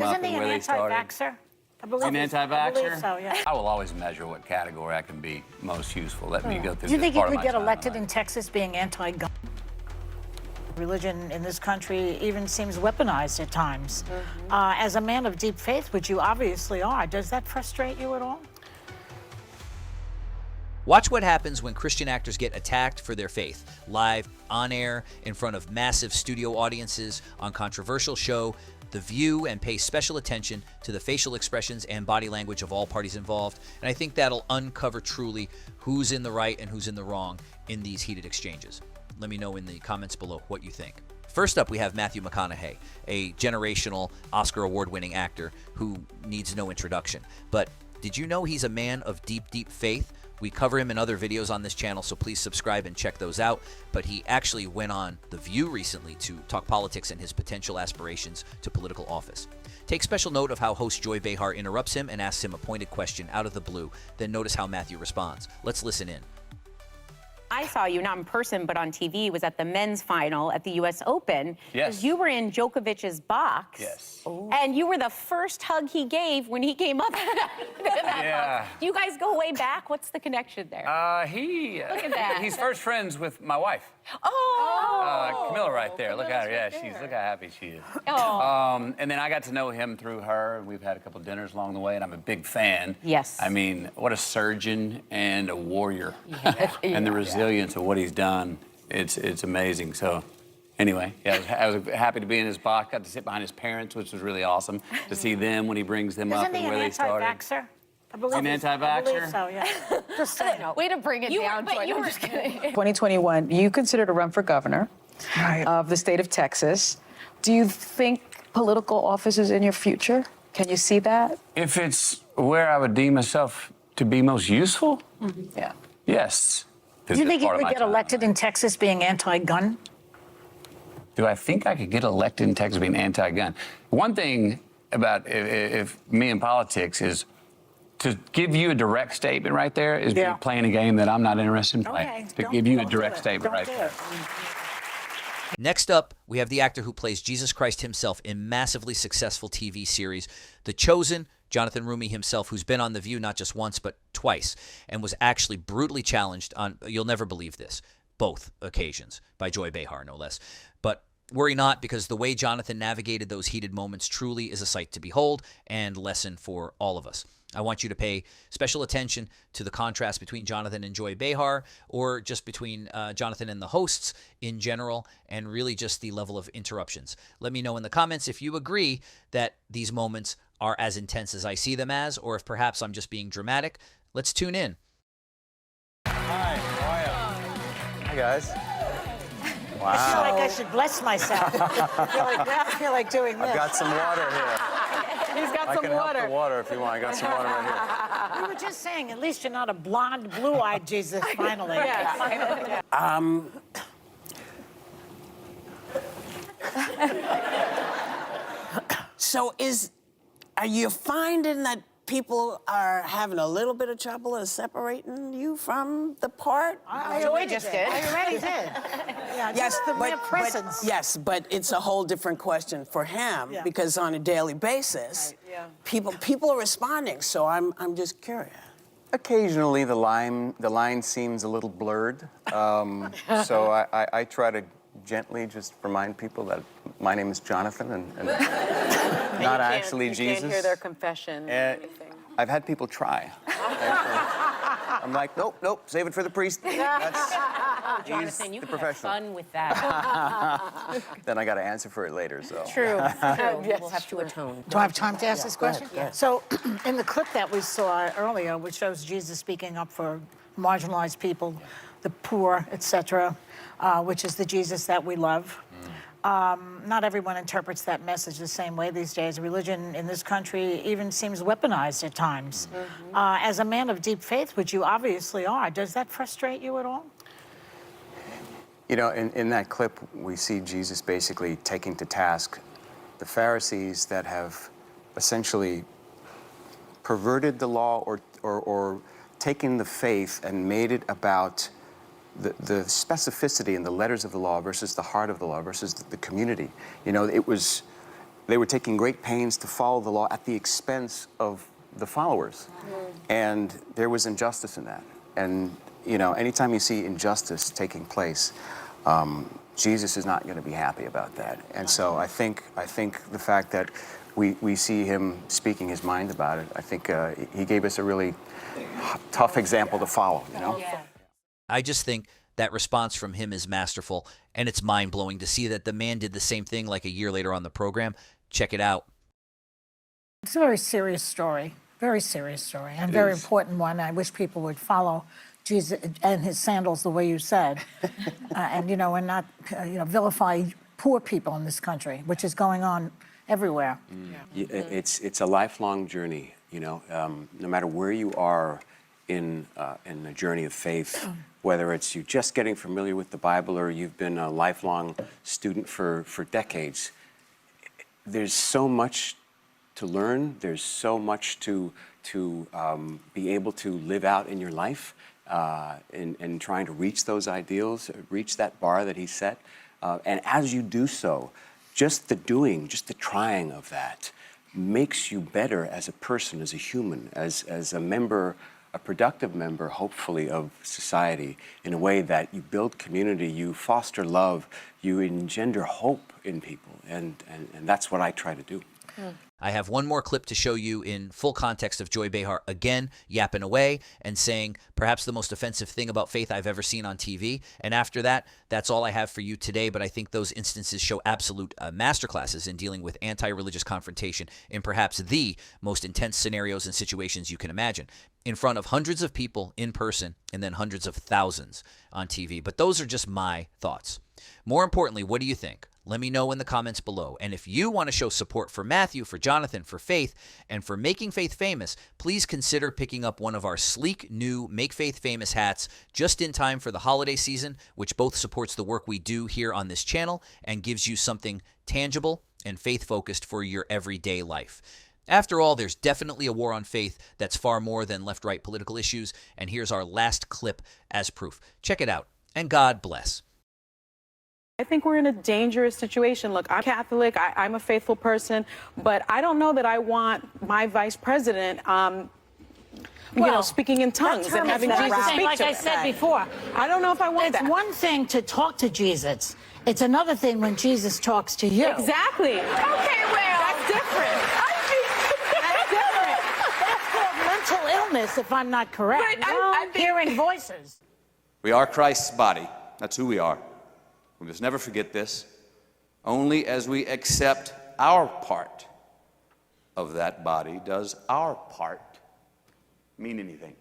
up and where they started. Isn't he an anti-vaxxer? I believe An anti-vaxxer? I believe so, yeah. I will always measure what category I can be most useful. Let me go through Do you this think he part of could my get time elected life. in Texas being anti-gun? Religion in this country even seems weaponized at times. As a man of deep faith, which you obviously are, does that frustrate you at all? Watch what happens when Christian actors get attacked for their faith, live, on air, in front of massive studio audiences, on controversial show, The View, and pay special attention to the facial expressions and body language of all parties involved. And I think that'll uncover truly who's in the right and who's in the wrong in these heated exchanges. Let me know in the comments below what you think. First up, we have Matthew McConaughey, a generational Oscar award-winning actor who needs no introduction. But did you know he's a man of deep, deep faith? We cover him in other videos on this channel, so please subscribe and check those out. But he actually went on The View recently to talk politics and his potential aspirations to political office. Take special note of how host Joy Behar interrupts him and asks him a pointed question out of the blue, then notice how Matthew responds. Let's listen in. I saw you, not in person, but on TV, was at the men's final at the U.S. Open. Yes. You were in Djokovic's box. Yes. Oh. And you were the first hug he gave when he came up. Yeah. Do you guys go way back? What's the connection there? Look at that. He's first friends with my wife. Oh! Camilla right there. Look at her. Yeah, look how happy she is. Oh. And then I got to know him through her. We've had a couple dinners along the way, and I'm a big fan. Yes. I mean, what a surgeon and a warrior. Yeah. And the resilience of what he's done, it's amazing. So anyway, yeah, I was happy to be in his box. Got to sit behind his parents, which was really awesome to see them when he brings them up and where they started. Isn't he an anti-vaxxer? I believe An anti-vaxxer? I believe so, yeah. Just saying. Way to bring it down, Joy. I'm just kidding. 2021, you consider to run for governor of the state of Texas. Do you think political office is in your future? Can you see that? If it's where I would deem myself to be most useful, Yeah. yes. Do you think you could get elected in Texas being anti-gun? Do I think I could get elected in Texas being anti-gun? One thing about if me in politics is to give you a direct statement right there is me playing a game that I'm not interested in playing. Okay. To give you a direct statement right there. Next up, we have the actor who plays Jesus Christ himself in massively successful TV series, The Chosen, Jonathan Roumie himself, who's been on The View not just once, but twice, and was actually brutally challenged on, you'll never believe this, both occasions, by Joy Behar, no less. But worry not, because the way Jonathan navigated those heated moments truly is a sight to behold and lesson for all of us. I want you to pay special attention to the contrast between Jonathan and Joy Behar, or just between Jonathan and the hosts in general, and really just the level of interruptions. Let me know in the comments if you agree that these moments are as intense as I see them as, or if perhaps I'm just being dramatic. Let's tune in. Hi, how are you? Hi, guys. Wow. I feel like I should bless myself. I feel like doing this. I've got some water here. He's got I some can help water. the water if you want. I got some water right here. We were just saying, at least you're not a blonde, blue-eyed Jesus, finally. Yeah. So are you finding that people are having a little bit of trouble in separating you from the part? Joy just did. I already did. Yeah, just the mere presence. Yes, but it's a whole different question for him because on a daily basis, people are responding. So I'm just curious. Occasionally, the line seems a little blurred. So I try to gently just remind people that my name is Jonathan and not actually Jesus. You can't hear their confession or anything. I've had people try. I'm like, nope, save it for the priest. Jonathan, you the can have professional. fun with that. Then I got to answer for it later. So. True. We'll have to atone. Do I have time to ask this question? Go ahead. So, in the clip that we saw earlier, which shows Jesus speaking up for marginalized people, the poor, etc., which is the Jesus that we love. Not everyone interprets that message the same way these days. Religion in this country even seems weaponized at times. As a man of deep faith, which you obviously are, does that frustrate you at all? You know, in that clip, we see Jesus basically taking to task the Pharisees that have essentially perverted the law or taken the faith and made it about the specificity in the letters of the law versus the heart of the law versus the community. You know, it was they were taking great pains to follow the law at the expense of the followers. And there was injustice in that. And, you know, anytime you see injustice taking place, Jesus is not going to be happy about that. And so I think the fact that we see him speaking his mind about it, I think he gave us a really tough example to follow, you know? I just think that response from him is masterful, and it's mind-blowing to see that the man did the same thing like a year later on the program. Check it out. It's a very serious story, and very important one. I wish people would follow Jesus and his sandals the way you said, and, you know, and not, you know, vilify poor people in this country, which is going on everywhere. It's a lifelong journey, you know, no matter where you are in the journey of faith, whether it's you just getting familiar with the Bible or you've been a lifelong student for decades. There's so much to learn. There's so much to be able to live out in your life in trying to reach those ideals, reach that bar that he set. And as you do so, just the doing, just the trying of that makes you better as a person, as a human, as a member, a productive member, hopefully, of society in a way that you build community, you foster love, you engender hope in people. And that's what I try to do. I have one more clip to show you in full context of Joy Behar again yapping away and saying perhaps the most offensive thing about faith I've ever seen on TV. And after that, that's all I have for you today. But I think those instances show absolute masterclasses in dealing with anti-religious confrontation in perhaps the most intense scenarios and situations you can imagine, in front of hundreds of people in person and then hundreds of thousands on TV. But those are just my thoughts. More importantly, what do you think? Let me know in the comments below. And if you want to show support for Matthew, for Jonathan, for Faith, and for Making Faith Famous, please consider picking up one of our sleek new Make Faith Famous hats just in time for the holiday season, which both supports the work we do here on this channel and gives you something tangible and faith-focused for your everyday life. After all, there's definitely a war on faith that's far more than left-right political issues, and here's our last clip as proof. Check it out, and God bless. I think we're in a dangerous situation. Look, I'm Catholic, I'm a faithful person, but I don't know that I want my vice president, you know, speaking in tongues and having Jesus speak like to I him. said before. I don't know if I want It's that. one thing to talk to Jesus. It's another thing when Jesus talks to you. Exactly. Okay, well, that's different. That's different. That's called mental illness, if I'm not correct. But I think- Hearing voices. We are Christ's body. That's who we are. We must never forget this. Only as we accept our part of that body does our part mean anything.